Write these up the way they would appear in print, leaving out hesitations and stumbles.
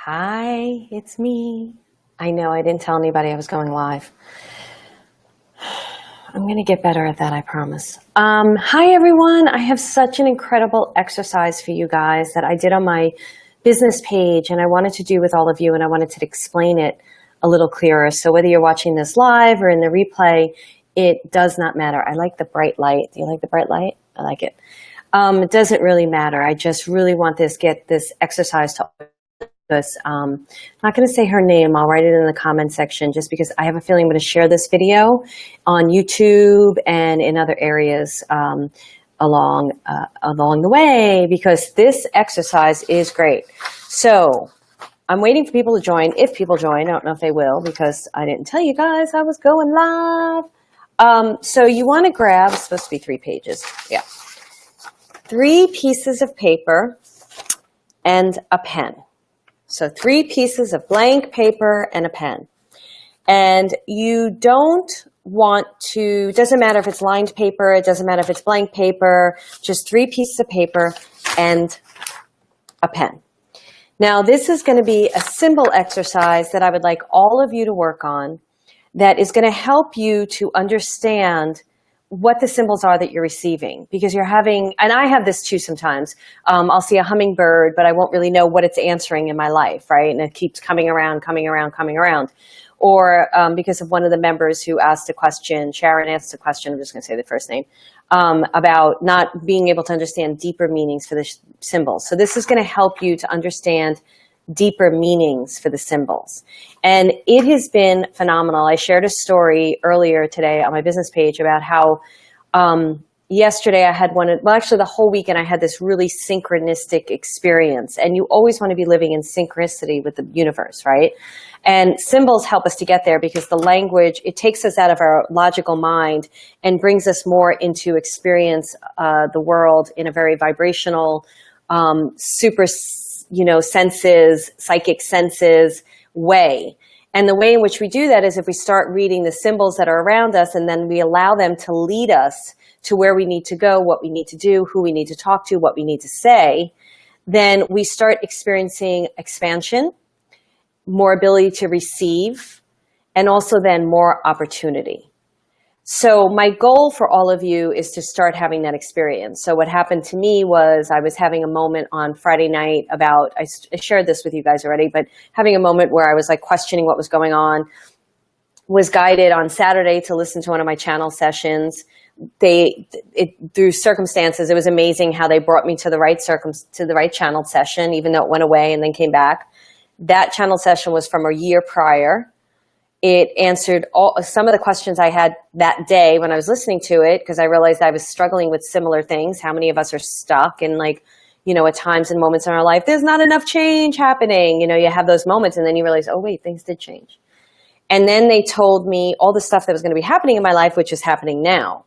Hi, it's me. I know I didn't tell anybody I was going live. I'm going to get better at that, I promise. Hi, everyone. I have such an incredible exercise for you guys that I did on my business page, and I wanted to do with all of you, and I wanted to explain it a little clearer. So whether you're watching this live or in the replay, it does not matter. I like the bright light. Do you like the bright light? I like it. It doesn't really matter. I just really want get this exercise to I'm not going to say her name. I'll write it in the comment section just because I have a feeling I'm going to share this video on YouTube and in other areas along the way, because this exercise is great. So I'm waiting for people to join. If people join, I don't know if they will because I didn't tell you guys I was going live. So you want to grab, it's supposed to be 3 pages. Yeah. 3 pieces of paper and a pen. So 3 pieces of blank paper and a pen. And you don't want to, it doesn't matter if it's lined paper, it doesn't matter if it's blank paper, just 3 pieces of paper and a pen. Now this is going to be a symbol exercise that I would like all of you to work on that is going to help you to understand what the symbols are that you're receiving, because you're having, and I have this too sometimes, I'll see a hummingbird, but I won't really know what it's answering in my life, right? And it keeps coming around. Or because of one of the members who asked a question, Sharon asked a question, I'm just going to say the first name, about not being able to understand deeper meanings for the symbols. So this is going to help you to understand deeper meanings for the symbols. And it has been phenomenal. I shared a story earlier today on my business page about how yesterday I had actually the whole weekend I had this really synchronistic experience. And you always want to be living in synchronicity with the universe, right? And symbols help us to get there because the language, it takes us out of our logical mind and brings us more into experience the world in a very vibrational, super senses, psychic senses way. And the way in which we do that is if we start reading the symbols that are around us and then we allow them to lead us to where we need to go, what we need to do, who we need to talk to, what we need to say, then we start experiencing expansion, more ability to receive, and also then more opportunity. So my goal for all of you is to start having that experience. So what happened to me was I was having a moment on Friday night about, I shared this with you guys already, but having a moment where I was like questioning what was going on, was guided on Saturday to listen to one of my channel sessions. Through circumstances, it was amazing how they brought me to the right channel session, even though it went away and then came back. That channel session was from a year prior. It answered some of the questions I had that day when I was listening to it, because I realized I was struggling with similar things. How many of us are stuck in at times and moments in our life, there's not enough change happening. You have those moments and then you realize, oh wait, things did change. And then they told me all the stuff that was going to be happening in my life, which is happening now.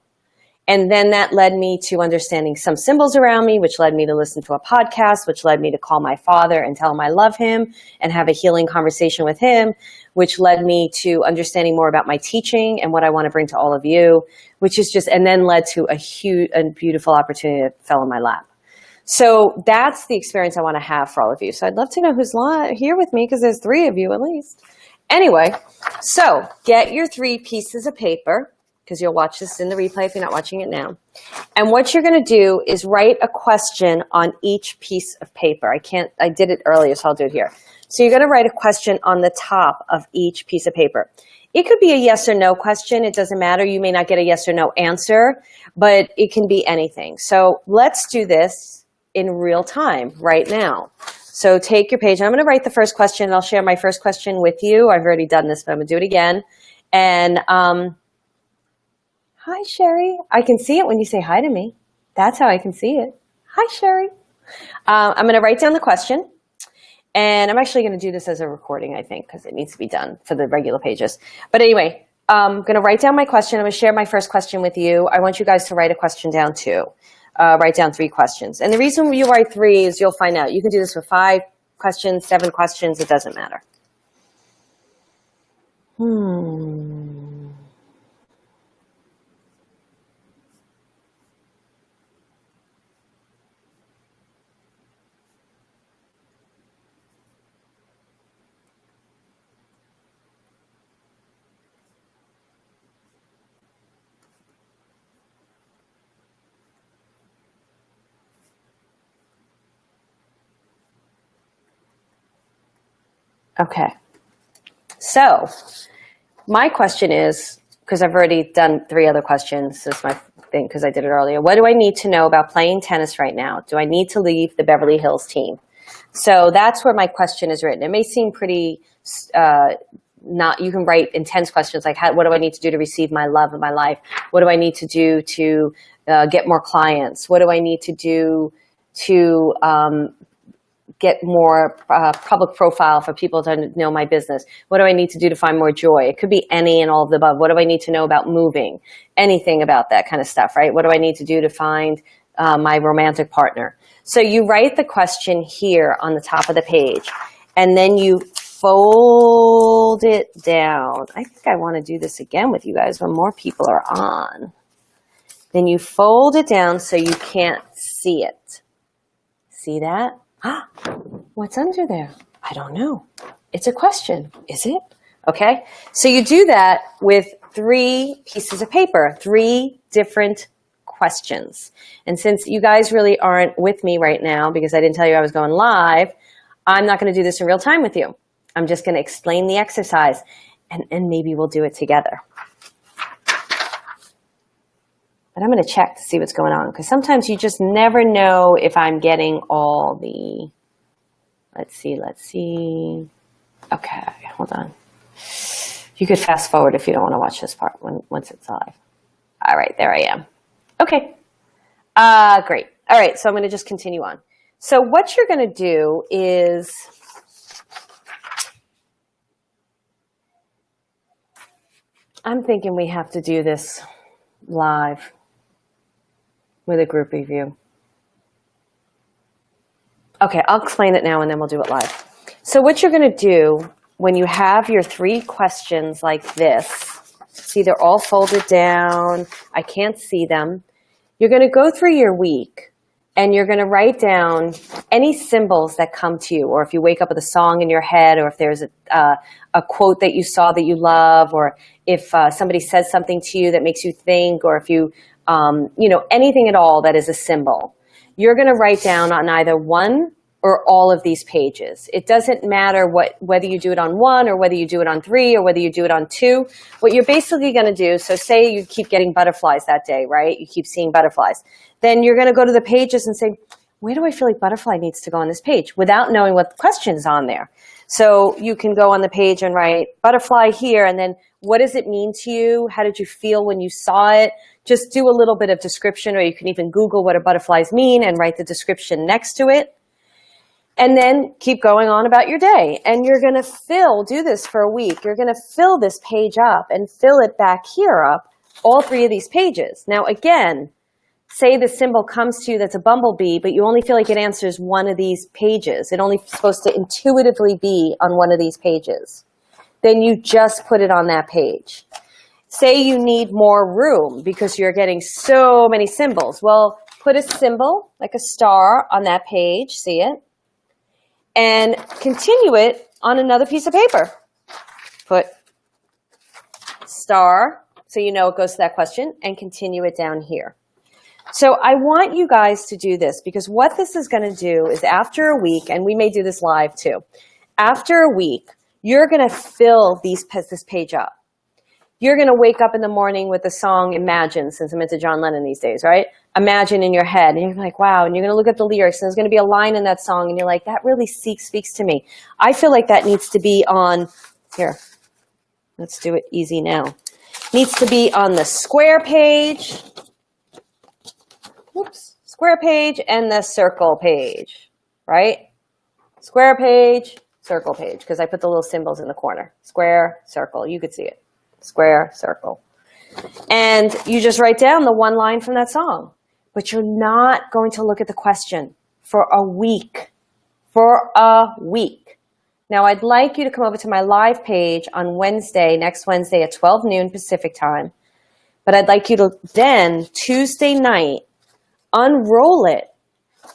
And then that led me to understanding some symbols around me, which led me to listen to a podcast, which led me to call my father and tell him I love him and have a healing conversation with him, which led me to understanding more about my teaching and what I want to bring to all of you, and then led to a huge and beautiful opportunity that fell in my lap. So that's the experience I want to have for all of you. So I'd love to know who's here with me, because there's 3 of you at least. Anyway, so get your 3 pieces of paper, because you'll watch this in the replay if you're not watching it now. And what you're going to do is write a question on each piece of paper. I did it earlier, so I'll do it here. So you're going to write a question on the top of each piece of paper. It could be a yes or no question. It doesn't matter. You may not get a yes or no answer, but it can be anything. So let's do this in real time right now. So take your page. I'm going to write the first question, and I'll share my first question with you. I've already done this, but I'm going to do it again. And hi, Sherry. I can see it when you say hi to me. That's how I can see it. Hi, Sherry. I'm going to write down the question. And I'm actually going to do this as a recording, I think, because it needs to be done for the regular pages. But anyway, I'm going to write down my question. I'm going to share my first question with you. I want you guys to write a question down too. Write down 3 questions. And the reason you write 3 is you'll find out. You can do this with 5 questions, 7 questions. It doesn't matter. Okay. So my question is, because I've already done 3 other questions, this is my thing because I did it earlier. What do I need to know about playing tennis right now? Do I need to leave the Beverly Hills team? So that's where my question is written. It may seem pretty you can write intense questions like, what do I need to do to receive my love in my life? What do I need to do to get more clients? What do I need to do to get more public profile for people to know my business? What do I need to do to find more joy? It could be any and all of the above. What do I need to know about moving? Anything about that kind of stuff, right? What do I need to do to find my romantic partner? So you write the question here on the top of the page, and then you fold it down. I think I want to do this again with you guys when more people are on. Then you fold it down so you can't see it. See that? What's under there? I don't know. It's a question, is it? Okay. So you do that with 3 pieces of paper, 3 different questions. And since you guys really aren't with me right now because I didn't tell you I was going live, I'm not going to do this in real time with you. I'm just going to explain the exercise and maybe we'll do it together. But I'm going to check to see what's going on because sometimes you just never know if I'm getting all the, let's see. Okay, hold on. You could fast forward if you don't want to watch this part once it's live. All right, there I am. Okay, great. All right, so I'm going to just continue on. So what you're going to do is, I'm thinking we have to do this live with a group review. Okay, I'll explain it now and then we'll do it live. So what you're going to do when you have your 3 questions like this, see they're all folded down, I can't see them. You're going to go through your week and you're going to write down any symbols that come to you, or if you wake up with a song in your head, or if there's a quote that you saw that you love, or if somebody says something to you that makes you think, or if you, anything at all that is a symbol. You're going to write down on either 1 or all of these pages. It doesn't matter whether you do it on 1 or whether you do it on 3 or whether you do it on 2. What you're basically going to do, so say you keep getting butterflies that day, right? You keep seeing butterflies. Then you're going to go to the pages and say, where do I feel like butterfly needs to go on this page without knowing what question is on there? So you can go on the page and write butterfly here, and then what does it mean to you? How did you feel when you saw it? Just do a little bit of description, or you can even Google what do butterflies mean and write the description next to it. And then keep going on about your day. And you're going to do this for a week. You're going to fill this page up and fill it back here up, all 3 of these pages. Now, again, say the symbol comes to you that's a bumblebee, but you only feel like it answers 1 of these pages. It's only supposed to intuitively be on 1 of these pages. Then you just put it on that page. Say you need more room because you're getting so many symbols. Well, put a symbol, like a star, on that page. See it? And continue it on another piece of paper. Put star, so you know it goes to that question, and continue it down here. So I want you guys to do this because what this is going to do is after a week, and we may do this live too, after a week, you're going to fill this page up. You're going to wake up in the morning with the song Imagine, since I'm into John Lennon these days, right? Imagine in your head. And you're like, wow. And you're going to look at the lyrics, and there's going to be a line in that song, and you're like, that really speaks to me. I feel like that needs to be on, here, let's do it easy now. Needs to be on the square page. Whoops. Square page and the circle page, right? Square page, circle page, because I put the little symbols in the corner. Square, circle. You could see it. Square, circle. And you just write down the 1 line from that song. But you're not going to look at the question for a week. For a week. Now, I'd like you to come over to my live page on Wednesday, next Wednesday at 12 noon Pacific time. But I'd like you to then, Tuesday night, unroll it.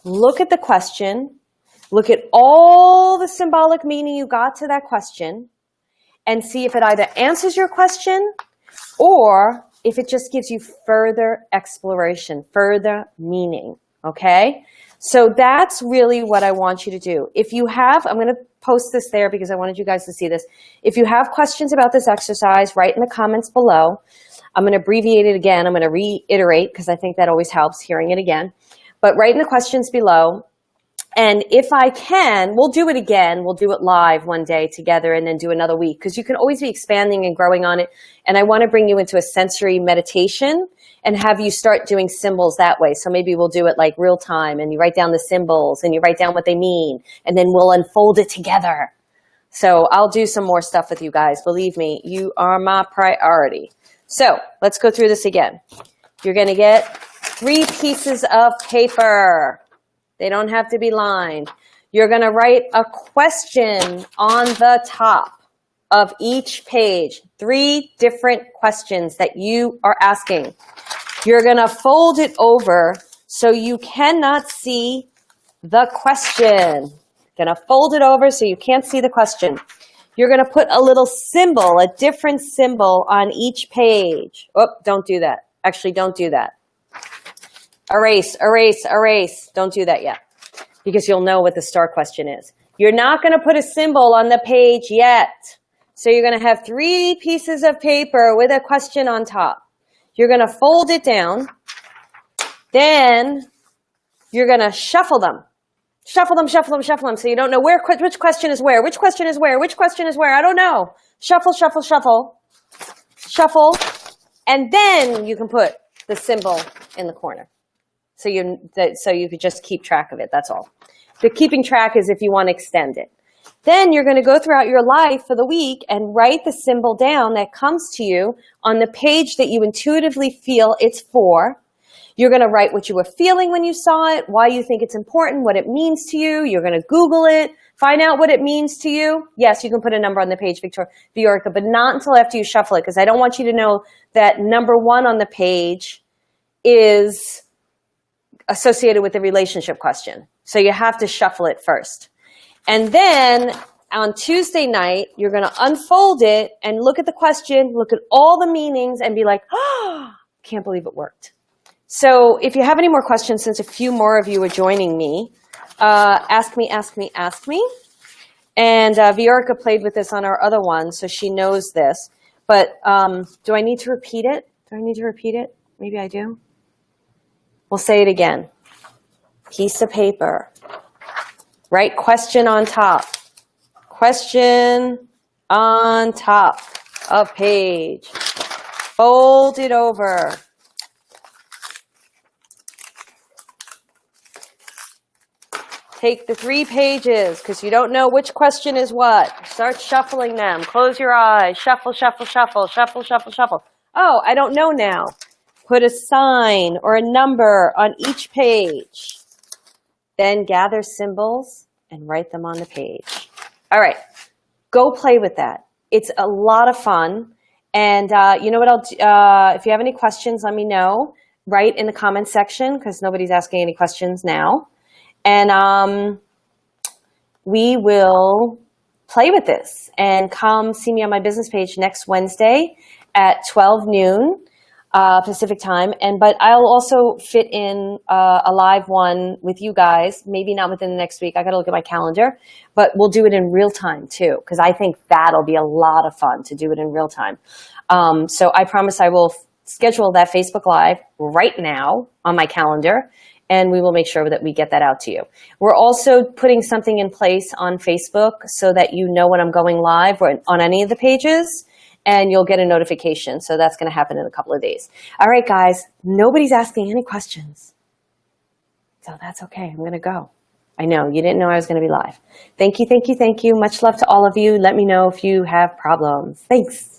Look at the question. Look at all the symbolic meaning you got to that question. And see if it either answers your question or if it just gives you further exploration, further meaning, okay? So that's really what I want you to do. If you have, I'm going to post this there because I wanted you guys to see this. If you have questions about this exercise, write in the comments below. I'm going to abbreviate it again. I'm going to reiterate because I think that always helps hearing it again. But write in the questions below. And if I can, we'll do it again. We'll do it live one day together and then do another week because you can always be expanding and growing on it. And I want to bring you into a sensory meditation and have you start doing symbols that way. So maybe we'll do it like real time and you write down the symbols and you write down what they mean and then we'll unfold it together. So I'll do some more stuff with you guys. Believe me, you are my priority. So let's go through this again. You're going to get 3 pieces of paper. They don't have to be lined. You're going to write a question on the top of each page. 3 different questions that you are asking. You're going to fold it over so you cannot see the question. Going to fold it over so you can't see the question. You're going to put a little symbol, a different symbol on each page. Oh, don't do that. Actually, don't do that. Erase, erase, erase. Don't do that yet because you'll know what the star question is. You're not going to put a symbol on the page yet. So you're going to have 3 pieces of paper with a question on top. You're going to fold it down. Then you're going to shuffle them. Shuffle them, shuffle them, shuffle them. So you don't know which question is where, which question is where, which question is where. I don't know. Shuffle, shuffle, shuffle. Shuffle. And then you can put the symbol in the corner. So you could just keep track of it. That's all. The keeping track is if you want to extend it. Then you're going to go throughout your life for the week and write the symbol down that comes to you on the page that you intuitively feel it's for. You're going to write what you were feeling when you saw it, why you think it's important, what it means to you. You're going to Google it, find out what it means to you. Yes, you can put a number on the page, Viorica, but not until after you shuffle it because I don't want you to know that number 1 on the page is associated with the relationship question. So you have to shuffle it first. And then on Tuesday night, you're going to unfold it and look at the question, look at all the meanings and be like, oh, can't believe it worked. So if you have any more questions, since a few more of you are joining me, ask me, ask me, ask me. And Viorica played with this on our other one, so she knows this. But do I need to repeat it? Do I need to repeat it? Maybe I do. We'll say it again. Piece of paper. Write question on top. Question on top of page. Fold it over. Take the 3 pages because you don't know which question is what. Start shuffling them. Close your eyes. Shuffle, shuffle, shuffle, shuffle, shuffle, shuffle. Oh, I don't know now. Put a sign or a number on each page. Then gather symbols and write them on the page. All right, go play with that. It's a lot of fun. And you know what I'll do? If you have any questions, let me know. Write in the comments section because nobody's asking any questions now. And we will play with this. And come see me on my business page next Wednesday at 12 noon. Pacific time, but I'll also fit in a live one with you guys, maybe not within the next week. I got to look at my calendar, but we'll do it in real time too, because I think that'll be a lot of fun to do it in real time. So I promise I will schedule that Facebook Live right now on my calendar, and we will make sure that we get that out to you. We're also putting something in place on Facebook so that you know when I'm going live on any of the pages, and you'll get a notification. So that's going to happen in a couple of days. All right, guys, nobody's asking any questions. So that's okay. I'm going to go. I know you didn't know I was going to be live. Thank you, thank you, thank you. Much love to all of you. Let me know if you have problems. Thanks.